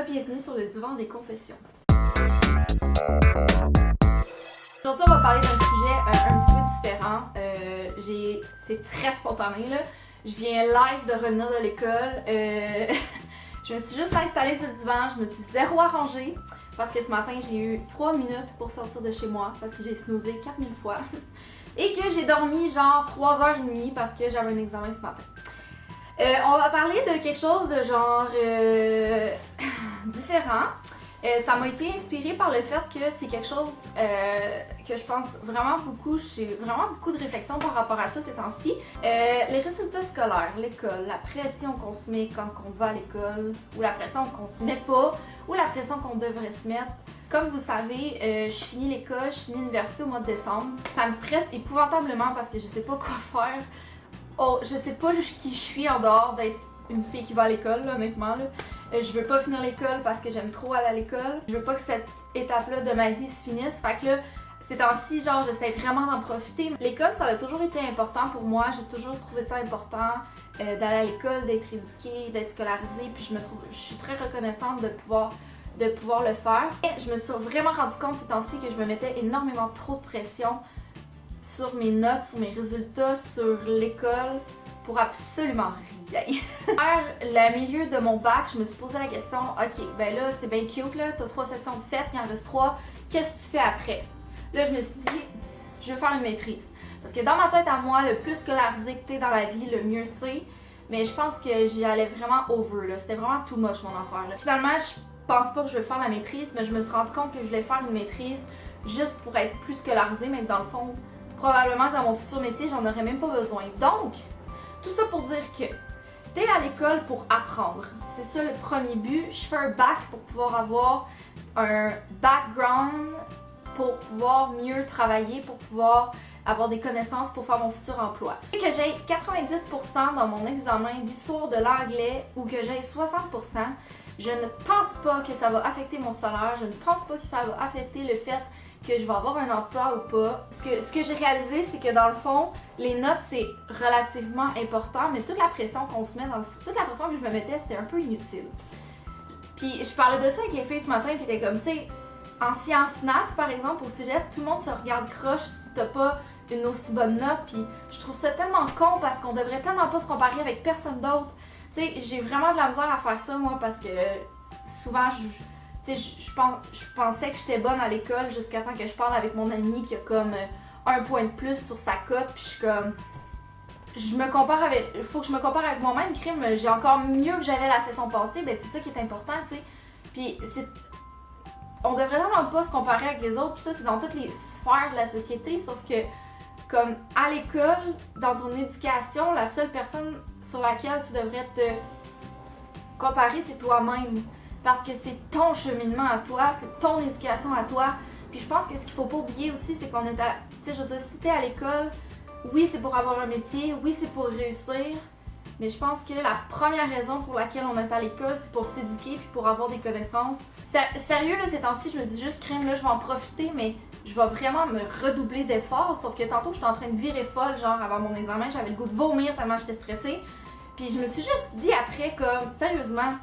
Bienvenue sur le divan des confessions. Aujourd'hui, on va parler d'un sujet un petit peu différent. C'est très spontané, là. Je viens live de revenir de l'école. Je me suis juste installée sur le divan, je me suis zéro arrangée parce que ce matin, j'ai eu 3 minutes pour sortir de chez moi parce que j'ai snoozé 4000 fois et que j'ai dormi genre 3h30 parce que j'avais un examen ce matin. On va parler de quelque chose de genre différent. Ça m'a été inspiré par le fait que c'est quelque chose que je pense vraiment beaucoup. J'ai vraiment beaucoup de réflexions par rapport à ça ces temps-ci. Les résultats scolaires, l'école, la pression qu'on se met quand on va à l'école, ou la pression qu'on se met pas, ou la pression qu'on devrait se mettre. Comme vous savez, je finis l'école, je finis l'université au mois de décembre. Ça me stresse épouvantablement parce que je sais pas quoi faire. Oh, je sais pas qui je suis en dehors d'être une fille qui va à l'école, là, honnêtement. Là. Je veux pas finir l'école parce que j'aime trop aller à l'école. Je veux pas que cette étape-là de ma vie se finisse. Fait que là, ces temps-ci, genre, j'essaie vraiment d'en profiter. L'école, ça a toujours été important pour moi. J'ai toujours trouvé ça important d'aller à l'école, d'être éduquée, d'être scolarisée. Puis je suis très reconnaissante de pouvoir le faire. Et je me suis vraiment rendu compte ces temps-ci que je me mettais énormément trop de pression sur mes notes, sur mes résultats, sur l'école, pour absolument rien. Vers le milieu de mon bac, je me suis posé la question, ok, ben là, c'est bien cute, là, t'as 3 sections de faites, il en reste 3, qu'est-ce que tu fais après? Là, je me suis dit, je vais faire une maîtrise. Parce que dans ma tête à moi, le plus scolarisé que t'es dans la vie, le mieux c'est. Mais je pense que j'y allais vraiment over, là. C'était vraiment too much, mon affaire, là. Finalement, je pense pas que je vais faire la maîtrise, mais je me suis rendu compte que je voulais faire une maîtrise juste pour être plus scolarisée, mais que dans le fond, probablement que dans mon futur métier, j'en aurais même pas besoin. Donc, tout ça pour dire que t'es à l'école pour apprendre. C'est ça le premier but. Je fais un bac pour pouvoir avoir un background, pour pouvoir mieux travailler, pour pouvoir avoir des connaissances pour faire mon futur emploi. Et que j'ai 90% dans mon examen d'histoire de l'anglais ou que j'ai 60%, je ne pense pas que ça va affecter mon salaire, je ne pense pas que ça va affecter le fait que je vais avoir un emploi ou pas. Ce que j'ai réalisé, c'est que dans le fond, les notes, c'est relativement important, mais toute la pression qu'on se met toute la pression que je me mettais, c'était un peu inutile. Puis je parlais de ça avec les filles ce matin, puis étaient comme, tu sais, en sciences nat, par exemple, au cégep, tout le monde se regarde croche si t'as pas une aussi bonne note, puis je trouve ça tellement con parce qu'on devrait tellement pas se comparer avec personne d'autre. Tu sais, j'ai vraiment de la misère à faire ça, moi, parce que souvent, je pensais que j'étais bonne à l'école jusqu'à temps que je parle avec mon ami qui a comme un point de plus sur sa cote, puis je suis comme... faut que je me compare avec moi-même, crime, j'ai encore mieux que j'avais la session passée, ben c'est ça qui est important, tu sais. Puis on devrait vraiment pas se comparer avec les autres, puis ça c'est dans toutes les sphères de la société, sauf que comme à l'école, dans ton éducation, la seule personne sur laquelle tu devrais te comparer, c'est toi-même. Parce que c'est ton cheminement à toi, c'est ton éducation à toi. Puis je pense que ce qu'il faut pas oublier aussi, c'est qu'on est à... Tu sais, je veux dire, si t'es à l'école, oui, c'est pour avoir un métier, oui, c'est pour réussir. Mais je pense que la première raison pour laquelle on est à l'école, c'est pour s'éduquer puis pour avoir des connaissances. Sérieux, là, ces temps-ci, je me dis juste, crème, là, je vais en profiter, mais je vais vraiment me redoubler d'efforts. Sauf que tantôt, j'étais en train de virer folle, genre, avant mon examen, j'avais le goût de vomir tellement j'étais stressée. Puis je me suis juste dit après, comme, sérieusement,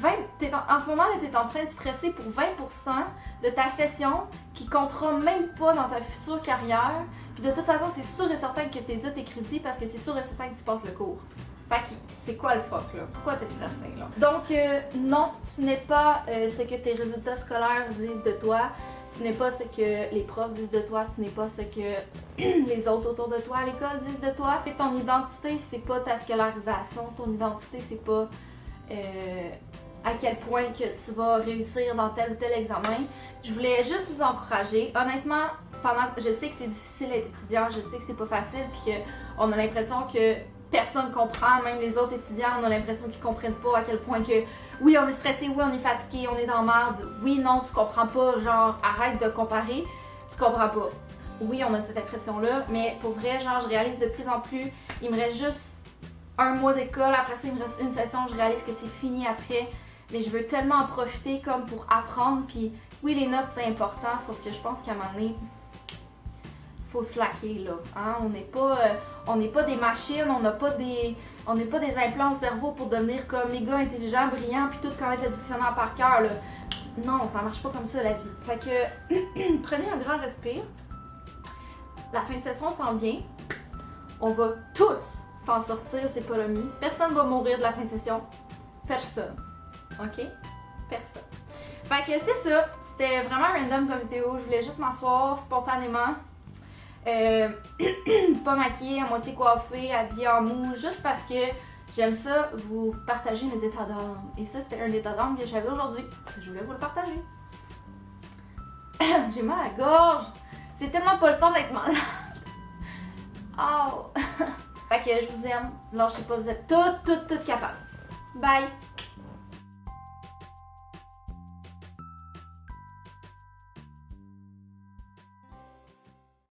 en ce moment, tu es en train de stresser pour 20% de ta session qui comptera même pas dans ta future carrière. Puis de toute façon, c'est sûr et certain que tu as tes crédits parce que c'est sûr et certain que tu passes le cours. Fait que c'est quoi le fuck là? Pourquoi t'es stressé là? Donc non, tu n'es pas ce que tes résultats scolaires disent de toi. Tu n'es pas ce que les profs disent de toi. Tu n'es pas ce que les autres autour de toi à l'école disent de toi. Et ton identité, c'est pas ta scolarisation. Ton identité, c'est pas... à quel point que tu vas réussir dans tel ou tel examen. Je voulais juste vous encourager. Honnêtement, je sais que c'est difficile d'être étudiant, je sais que c'est pas facile, puis qu'on a l'impression que personne comprend, même les autres étudiants, on a l'impression qu'ils comprennent pas à quel point que oui, on est stressé, oui, on est fatigué, on est dans merde, oui, non, tu comprends pas, genre, arrête de comparer, tu comprends pas. Oui, on a cette impression-là, mais pour vrai, genre, je réalise de plus en plus, il me reste juste un mois d'école, après ça, il me reste une session, je réalise que c'est fini après. Mais je veux tellement en profiter comme pour apprendre, puis oui, les notes c'est important, sauf que je pense qu'à un moment donné, faut slacker là. Hein? On n'est pas des machines, on n'est pas des implants au cerveau pour devenir comme méga intelligent, brillant, puis tout connaître le dictionnaire par cœur. Là. Non, ça marche pas comme ça la vie. Fait que prenez un grand respire. La fin de session s'en vient. On va tous s'en sortir, c'est pas l'ami. Personne va mourir de la fin de session. Personne. OK? Personne. Fait que c'est ça. C'était vraiment random comme vidéo. Je voulais juste m'asseoir spontanément. Pas maquillée, à moitié coiffée, habillée en mou, juste parce que j'aime ça vous partager mes états d'âme. Et ça, c'était un état d'âme que j'avais aujourd'hui. Je voulais vous le partager. J'ai mal à la gorge. C'est tellement pas le temps d'être malade. Oh! Fait que je vous aime. Lâchez pas, vous êtes toutes capables. Bye!